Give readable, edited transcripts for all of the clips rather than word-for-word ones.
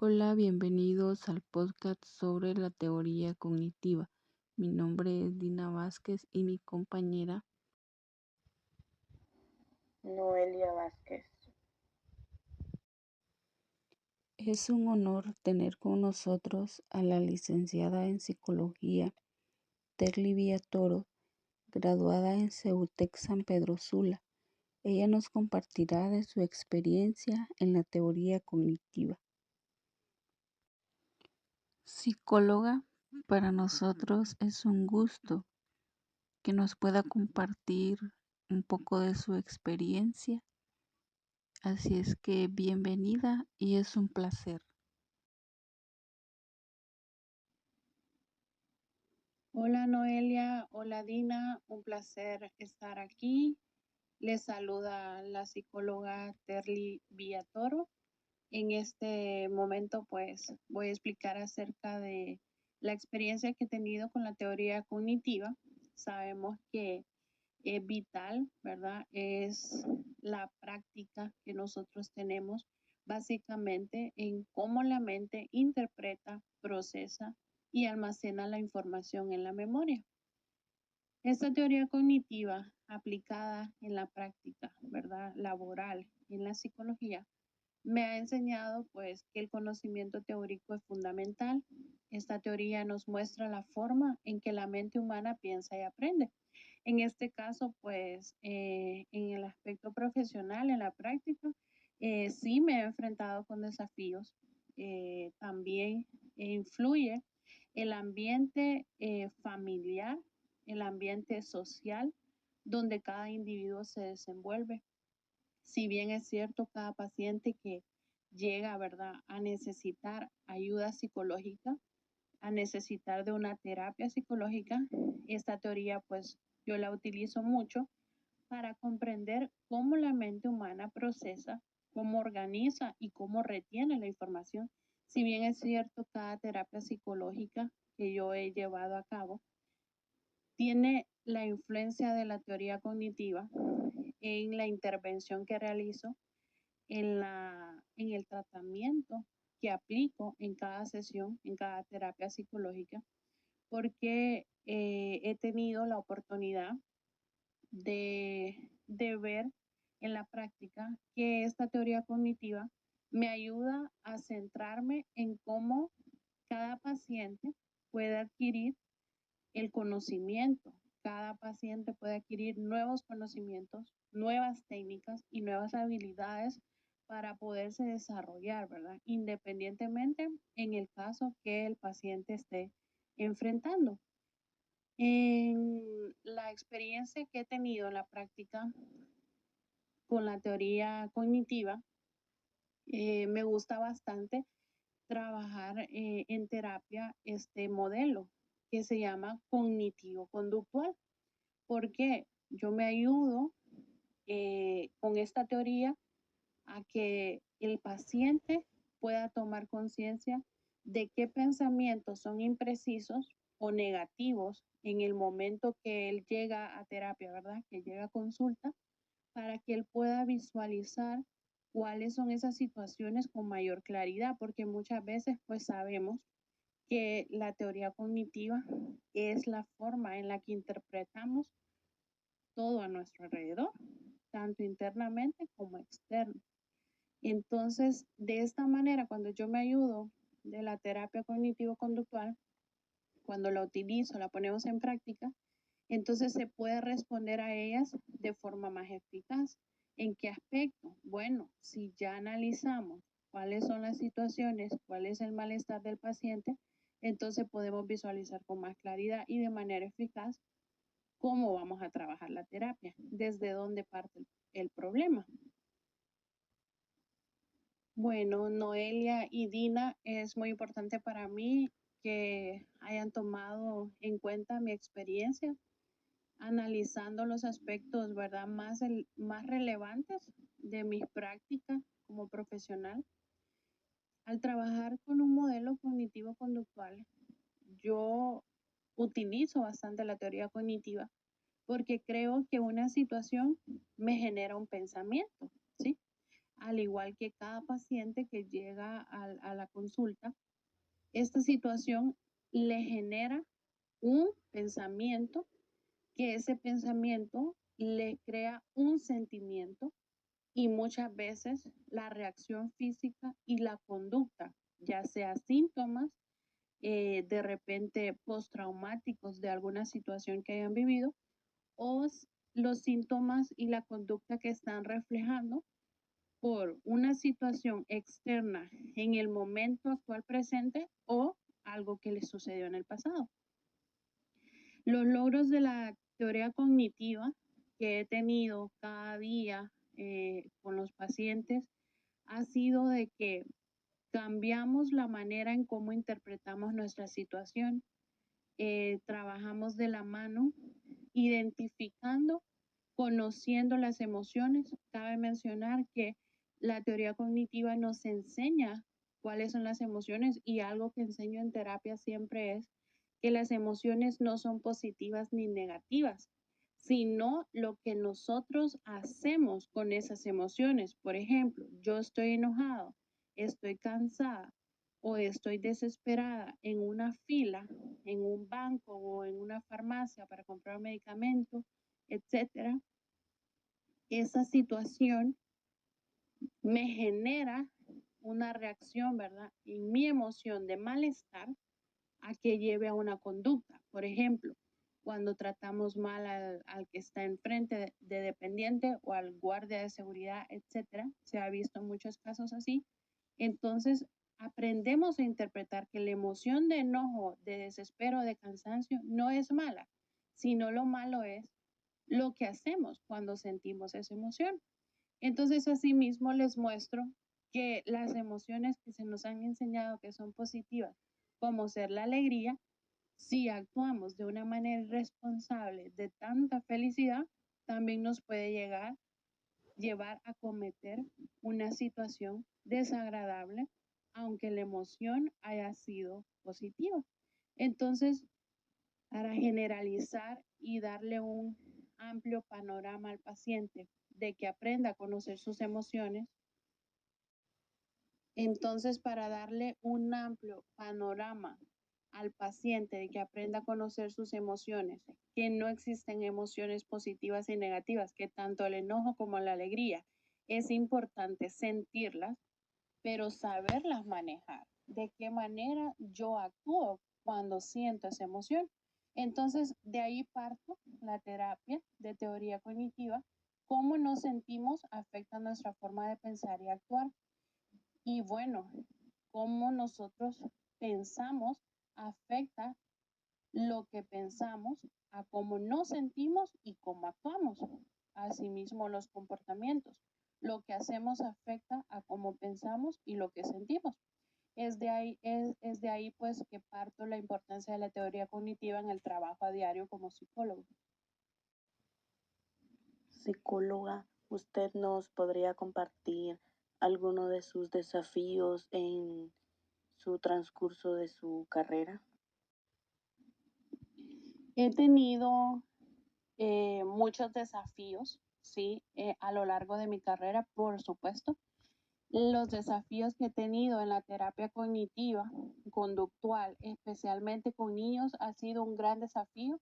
Hola, bienvenidos al podcast sobre la teoría cognitiva. Mi nombre es Dina Vázquez y mi compañera. Noelia Vázquez. Es un honor tener con nosotros a la licenciada en psicología Terly Villatoro, graduada en CEUTEC San Pedro Sula. Ella nos compartirá de su experiencia en la teoría cognitiva. Psicóloga, para nosotros es un gusto que nos pueda compartir un poco de su experiencia. Así es que bienvenida y es un placer. Hola Noelia, hola Dina, un placer estar aquí. Les saluda la psicóloga Terly Villatoro. En este momento pues voy a explicar acerca de la experiencia que he tenido con la teoría cognitiva. Sabemos que es vital, ¿verdad? Es la práctica que nosotros tenemos básicamente en cómo la mente interpreta, procesa y almacena la información en la memoria. Esta teoría cognitiva aplicada en la práctica, ¿verdad? Laboral en la psicología me ha enseñado pues que el conocimiento teórico es fundamental. Esta teoría nos muestra la forma en que la mente humana piensa y aprende. En este caso, pues en el aspecto profesional, en la práctica, sí me he enfrentado con desafíos. También influye el ambiente familiar, el ambiente social, donde cada individuo se desenvuelve. Si bien es cierto, cada paciente que llega, ¿verdad?, a necesitar ayuda psicológica, a necesitar de una terapia psicológica, esta teoría pues yo la utilizo mucho para comprender cómo la mente humana procesa, cómo organiza y cómo retiene la información. Si bien es cierto, cada terapia psicológica que yo he llevado a cabo tiene la influencia de la teoría cognitiva en la intervención que realizo, en el tratamiento que aplico en cada sesión, en cada terapia psicológica, porque he tenido la oportunidad de ver en la práctica que esta teoría cognitiva me ayuda a centrarme en cómo cada paciente puede adquirir el conocimiento. Cada paciente puede adquirir nuevos conocimientos, nuevas técnicas y nuevas habilidades para poderse desarrollar, ¿verdad? Independientemente en el caso que el paciente esté enfrentando. En la experiencia que he tenido en la práctica con la teoría cognitiva, me gusta bastante trabajar en terapia este modelo que se llama cognitivo-conductual, porque yo me ayudo con esta teoría a que el paciente pueda tomar conciencia de qué pensamientos son imprecisos o negativos en el momento que él llega a terapia, ¿verdad? Que llega a consulta, para que él pueda visualizar cuáles son esas situaciones con mayor claridad, porque muchas veces pues sabemos que la teoría cognitiva es la forma en la que interpretamos todo a nuestro alrededor, tanto internamente como externo. Entonces, de esta manera, cuando yo me ayudo de la terapia cognitivo-conductual, cuando la utilizo, la ponemos en práctica, entonces se puede responder a ellas de forma más eficaz. ¿En qué aspecto? Bueno, si ya analizamos cuáles son las situaciones, cuál es el malestar del paciente, entonces podemos visualizar con más claridad y de manera eficaz cómo vamos a trabajar la terapia, desde dónde parte el problema. Bueno, Noelia y Dina, es muy importante para mí que hayan tomado en cuenta mi experiencia, analizando los aspectos, ¿verdad?, más relevantes de mis prácticas como profesional. Al trabajar con un modelo cognitivo-conductual, yo utilizo bastante la teoría cognitiva porque creo que una situación me genera un pensamiento, ¿sí? al igual que cada paciente que llega a la consulta, esta situación le genera un pensamiento, que ese pensamiento le crea un sentimiento y muchas veces la reacción física y la conducta, ya sea síntomas de repente postraumáticos de alguna situación que hayan vivido o los síntomas y la conducta que están reflejando por una situación externa en el momento actual presente o algo que les sucedió en el pasado. Los logros de la teoría cognitiva que he tenido cada día con los pacientes ha sido de que cambiamos la manera en cómo interpretamos nuestra situación, trabajamos de la mano, identificando, conociendo las emociones. Cabe mencionar que la teoría cognitiva nos enseña cuáles son las emociones y algo que enseño en terapia siempre es que las emociones no son positivas ni negativas, sino lo que nosotros hacemos con esas emociones. Por ejemplo, yo estoy enojado, estoy cansada o estoy desesperada en una fila, en un banco o en una farmacia para comprar un medicamento, etcétera. Esa situación me genera una reacción, ¿verdad? En mi emoción de malestar a que lleve a una conducta. Por ejemplo, cuando tratamos mal al que está enfrente de dependiente o al guardia de seguridad, etcétera, se ha visto muchos casos así. Entonces, aprendemos a interpretar que la emoción de enojo, de desespero, de cansancio no es mala, sino lo malo es lo que hacemos cuando sentimos esa emoción. Entonces, asimismo, les muestro que las emociones que se nos han enseñado que son positivas, como ser la alegría, si actuamos de una manera irresponsable de tanta felicidad, también nos puede llevar a cometer una situación desagradable, aunque la emoción haya sido positiva. Entonces, para generalizar y darle un amplio panorama al paciente de que aprenda a conocer sus emociones, entonces para darle un amplio panorama al paciente de que aprenda a conocer sus emociones, que no existen emociones positivas y negativas, que tanto el enojo como la alegría es importante sentirlas, pero saberlas manejar. ¿De qué manera yo actúo cuando siento esa emoción? Entonces, de ahí parto la terapia de teoría cognitiva. Cómo nos sentimos afecta nuestra forma de pensar y actuar. Y bueno, cómo nosotros pensamos afecta lo que pensamos a cómo nos sentimos y cómo actuamos. Asimismo, los comportamientos. Lo que hacemos afecta a cómo pensamos y lo que sentimos. Es de ahí pues que parto la importancia de la teoría cognitiva en el trabajo a diario como psicólogo. Psicóloga, ¿usted nos podría compartir alguno de sus desafíos en su transcurso de su carrera? He tenido muchos desafíos, sí, a lo largo de mi carrera, por supuesto. Los desafíos que he tenido en la terapia cognitiva, conductual, especialmente con niños, ha sido un gran desafío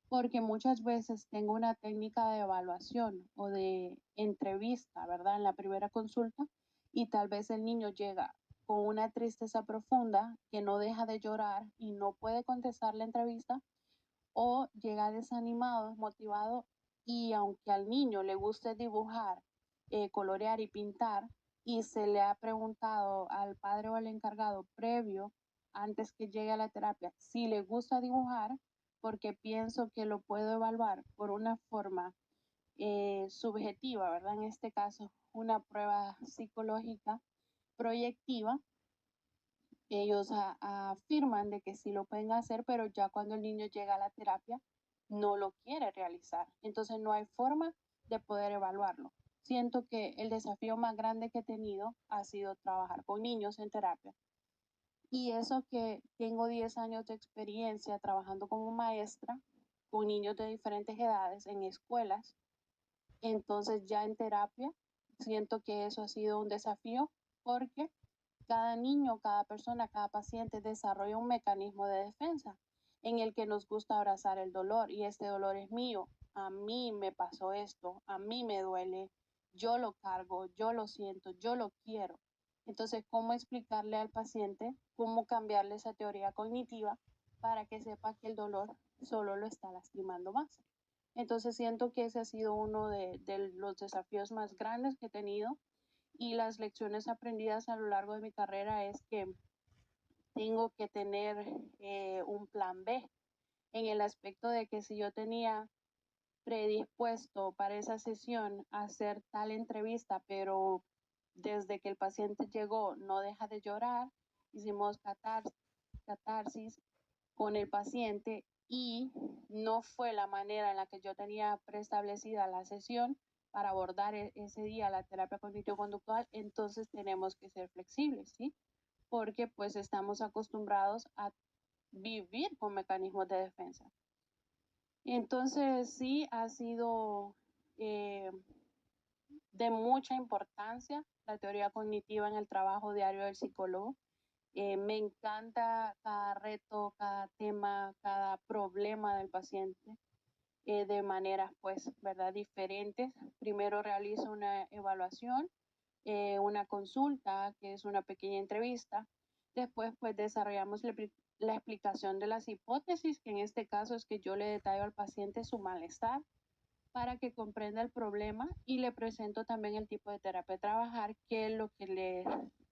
porque muchas veces tengo una técnica de evaluación o de entrevista, ¿verdad? En la primera consulta y tal vez el niño llega con una tristeza profunda que no deja de llorar y no puede contestar la entrevista o llega desanimado, desmotivado y aunque al niño le guste dibujar, colorear y pintar y se le ha preguntado al padre o al encargado previo, antes que llegue a la terapia, si le gusta dibujar, porque pienso que lo puedo evaluar por una forma subjetiva, ¿verdad? En este caso, una prueba psicológica proyectiva. Ellos afirman de que sí lo pueden hacer, pero ya cuando el niño llega a la terapia no lo quiere realizar. Entonces no hay forma de poder evaluarlo. Siento que el desafío más grande que he tenido ha sido trabajar con niños en terapia. Y eso que tengo 10 años de experiencia trabajando como maestra con niños de diferentes edades en escuelas, entonces ya en terapia siento que eso ha sido un desafío porque cada niño, cada persona, cada paciente desarrolla un mecanismo de defensa en el que nos gusta abrazar el dolor y este dolor es mío, a mí me pasó esto, a mí me duele, yo lo cargo, yo lo siento, yo lo quiero. Entonces, ¿cómo explicarle al paciente cómo cambiarle esa teoría cognitiva para que sepa que el dolor solo lo está lastimando más? Entonces, siento que ese ha sido uno de los desafíos más grandes que he tenido y las lecciones aprendidas a lo largo de mi carrera es que tengo que tener un plan B en el aspecto de que si yo tenía predispuesto para esa sesión a hacer tal entrevista, pero desde que el paciente llegó no deja de llorar, hicimos catarsis con el paciente y no fue la manera en la que yo tenía preestablecida la sesión para abordar ese día la terapia cognitivo-conductual, entonces tenemos que ser flexibles, ¿sí? Porque pues estamos acostumbrados a vivir con mecanismos de defensa. Entonces sí ha sido de mucha importancia la teoría cognitiva en el trabajo diario del psicólogo. Me encanta cada reto, cada tema, cada problema del paciente de maneras, pues, ¿verdad? Diferentes. Primero realizo una evaluación, una consulta, que es una pequeña entrevista. Después, pues, desarrollamos la explicación de las hipótesis, que en este caso es que yo le detallo al paciente su malestar para que comprenda el problema y le presento también el tipo de terapia a trabajar, que es lo que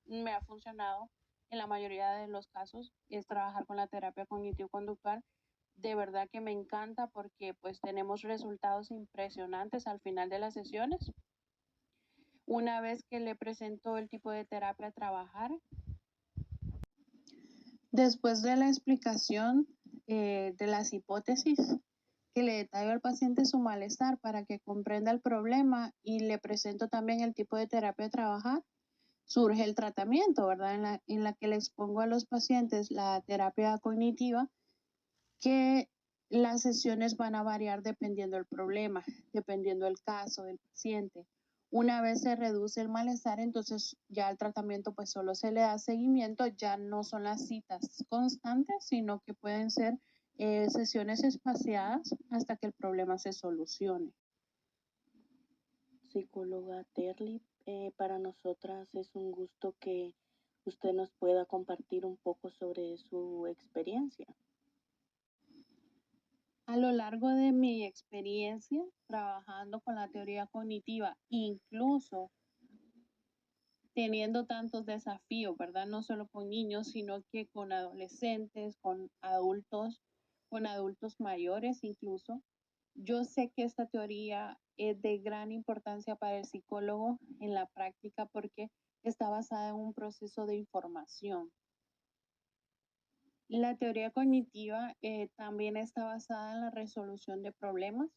me ha funcionado en la mayoría de los casos, es trabajar con la terapia cognitivo-conductual. De verdad que me encanta porque pues tenemos resultados impresionantes al final de las sesiones. Una vez que le presento el tipo de terapia a trabajar, después de la explicación de las hipótesis, que le detallo al paciente su malestar para que comprenda el problema y le presento también el tipo de terapia a trabajar, surge el tratamiento, ¿verdad? En la que le expongo a los pacientes la terapia cognitiva, que las sesiones van a variar dependiendo del problema, dependiendo del caso del paciente. Una vez se reduce el malestar, entonces ya el tratamiento pues solo se le da seguimiento, ya no son las citas constantes, sino que pueden ser sesiones espaciadas hasta que el problema se solucione. Psicóloga Terly, para nosotras es un gusto que usted nos pueda compartir un poco sobre su experiencia. A lo largo de mi experiencia trabajando con la teoría cognitiva, incluso teniendo tantos desafíos, ¿verdad? No solo con niños, sino que con adolescentes, con adultos mayores incluso. Yo sé que esta teoría es de gran importancia para el psicólogo en la práctica porque está basada en un proceso de información. La teoría cognitiva también está basada en la resolución de problemas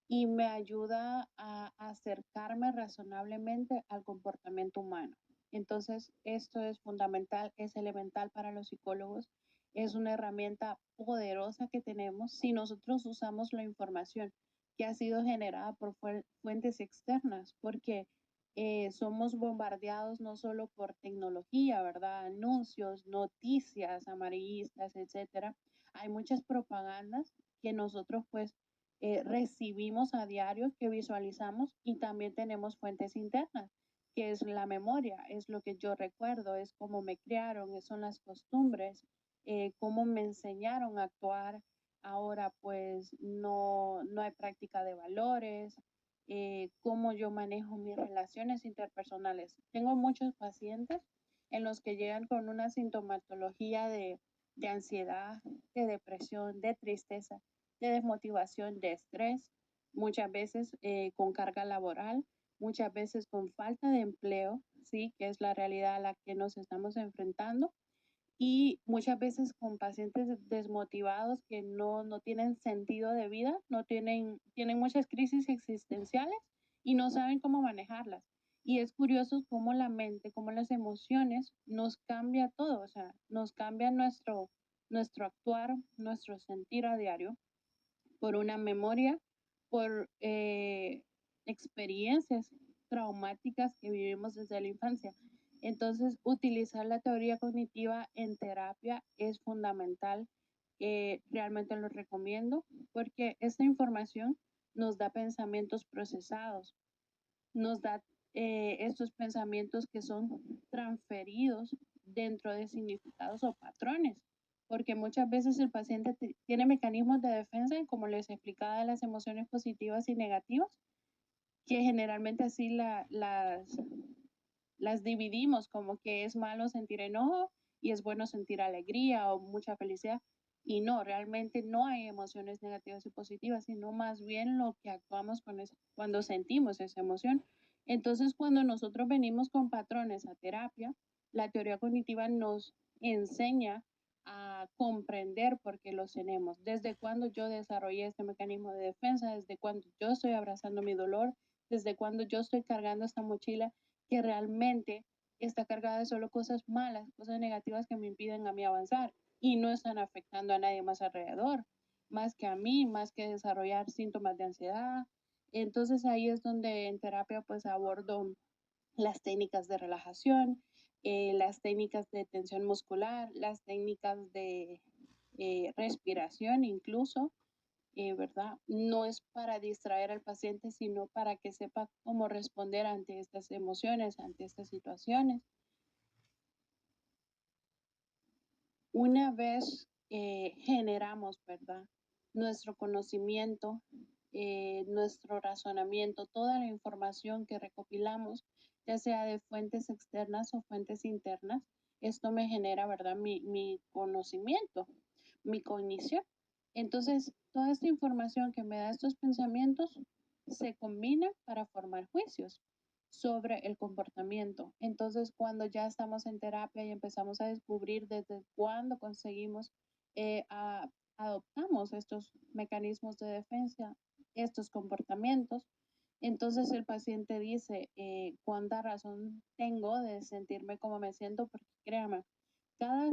y me ayuda a acercarme razonablemente al comportamiento humano. Entonces, esto es fundamental, es elemental para los psicólogos, es una herramienta poderosa que tenemos si nosotros usamos la información que ha sido generada por fuentes externas, porque somos bombardeados no solo por tecnología, ¿verdad? Anuncios, noticias amarillistas, etcétera. Hay muchas propagandas que nosotros pues recibimos a diario, que visualizamos y también tenemos fuentes internas, que es la memoria, es lo que yo recuerdo, es cómo me criaron, son las costumbres, cómo me enseñaron a actuar. Ahora pues no hay práctica de valores, cómo yo manejo mis relaciones interpersonales. Tengo muchos pacientes en los que llegan con una sintomatología de ansiedad, de depresión, de tristeza, de desmotivación, de estrés, muchas veces con carga laboral, muchas veces con falta de empleo, ¿sí? Que es la realidad a la que nos estamos enfrentando, y muchas veces con pacientes desmotivados que no tienen sentido de vida, tienen muchas crisis existenciales y no saben cómo manejarlas. Y es curioso cómo la mente, cómo las emociones nos cambia todo, o sea, nos cambia nuestro actuar, nuestro sentir a diario por una memoria, por experiencias traumáticas que vivimos desde la infancia. Entonces, utilizar la teoría cognitiva en terapia es fundamental. Realmente lo recomiendo porque esta información nos da pensamientos procesados, nos da estos pensamientos que son transferidos dentro de significados o patrones, porque muchas veces el paciente tiene mecanismos de defensa, como les explicaba, de las emociones positivas y negativas, que generalmente así las dividimos como que es malo sentir enojo y es bueno sentir alegría o mucha felicidad. Y no, realmente no hay emociones negativas y positivas, sino más bien lo que actuamos con cuando sentimos esa emoción. Entonces, cuando nosotros venimos con patrones a terapia, la teoría cognitiva nos enseña a comprender por qué los tenemos, desde cuando yo desarrollé este mecanismo de defensa, desde cuando yo estoy abrazando mi dolor, desde cuando yo estoy cargando esta mochila que realmente está cargada de solo cosas malas, cosas negativas que me impiden a mí avanzar y no están afectando a nadie más alrededor, más que a mí, más que desarrollar síntomas de ansiedad. Entonces ahí es donde en terapia pues abordo las técnicas de relajación, las técnicas de tensión muscular, las técnicas de respiración incluso, ¿verdad? No es para distraer al paciente, sino para que sepa cómo responder ante estas emociones, ante estas situaciones. Una vez generamos, ¿verdad? Nuestro conocimiento, nuestro razonamiento, toda la información que recopilamos, ya sea de fuentes externas o fuentes internas, esto me genera, ¿verdad? Mi conocimiento, mi cognición. Entonces, toda esta información que me da estos pensamientos se combina para formar juicios sobre el comportamiento. Entonces, cuando ya estamos en terapia y empezamos a descubrir desde cuándo conseguimos, adoptamos estos mecanismos de defensa, estos comportamientos, entonces el paciente dice, ¿cuánta razón tengo de sentirme como me siento? Porque créame, cada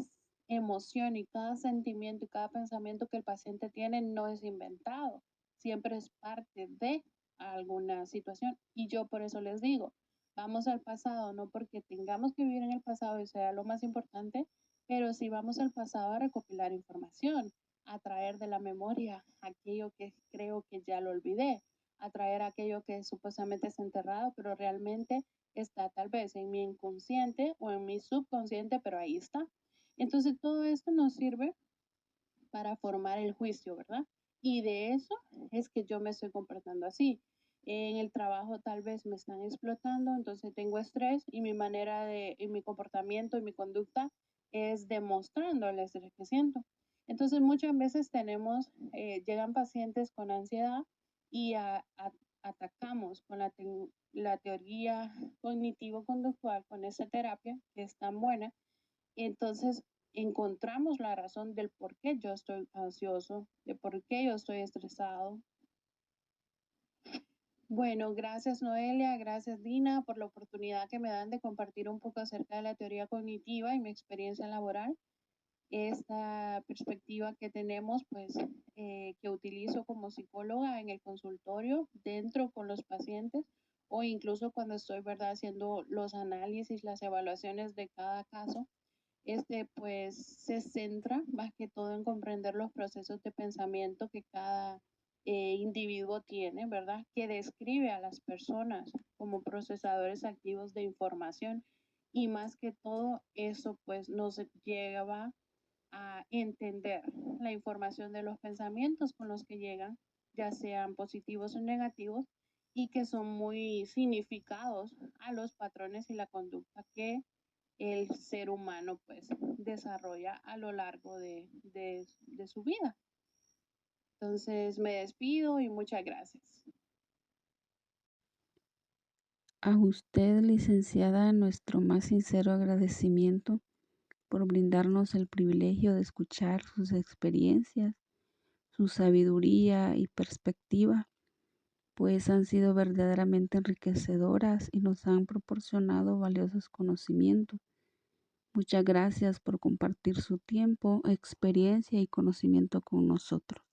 emoción y cada sentimiento y cada pensamiento que el paciente tiene no es inventado, siempre es parte de alguna situación. Y yo por eso les digo, vamos al pasado, no porque tengamos que vivir en el pasado y sea lo más importante, pero sí vamos al pasado a recopilar información, a traer de la memoria aquello que creo que ya lo olvidé, a traer aquello que supuestamente es enterrado, pero realmente está tal vez en mi inconsciente o en mi subconsciente, pero ahí está. Entonces todo esto nos sirve para formar el juicio, ¿verdad? Y de eso es que yo me estoy comportando así. En el trabajo tal vez me están explotando, entonces tengo estrés y mi manera de, y mi comportamiento y mi conducta es demostrando el estrés que siento. Entonces muchas veces tenemos, llegan pacientes con ansiedad y atacamos con la teoría cognitivo-conductual, con esa terapia que es tan buena. Entonces encontramos la razón del por qué yo estoy ansioso, de por qué yo estoy estresado. Bueno, gracias Noelia, gracias Dina por la oportunidad que me dan de compartir un poco acerca de la teoría cognitiva y mi experiencia laboral. Esta perspectiva que tenemos, pues, que utilizo como psicóloga en el consultorio, dentro con los pacientes o incluso cuando estoy, ¿verdad?, haciendo los análisis, las evaluaciones de cada caso. Pues se centra más que todo en comprender los procesos de pensamiento que cada individuo tiene, ¿verdad? Que describe a las personas como procesadores activos de información y más que todo eso pues nos lleva a entender la información de los pensamientos con los que llegan, ya sean positivos o negativos, y que son muy significados a los patrones y la conducta que el ser humano pues desarrolla a lo largo de su vida. Entonces me despido y muchas gracias. A usted, licenciada, nuestro más sincero agradecimiento por brindarnos el privilegio de escuchar sus experiencias, su sabiduría y perspectiva, pues han sido verdaderamente enriquecedoras y nos han proporcionado valiosos conocimientos. Muchas gracias por compartir su tiempo, experiencia y conocimiento con nosotros.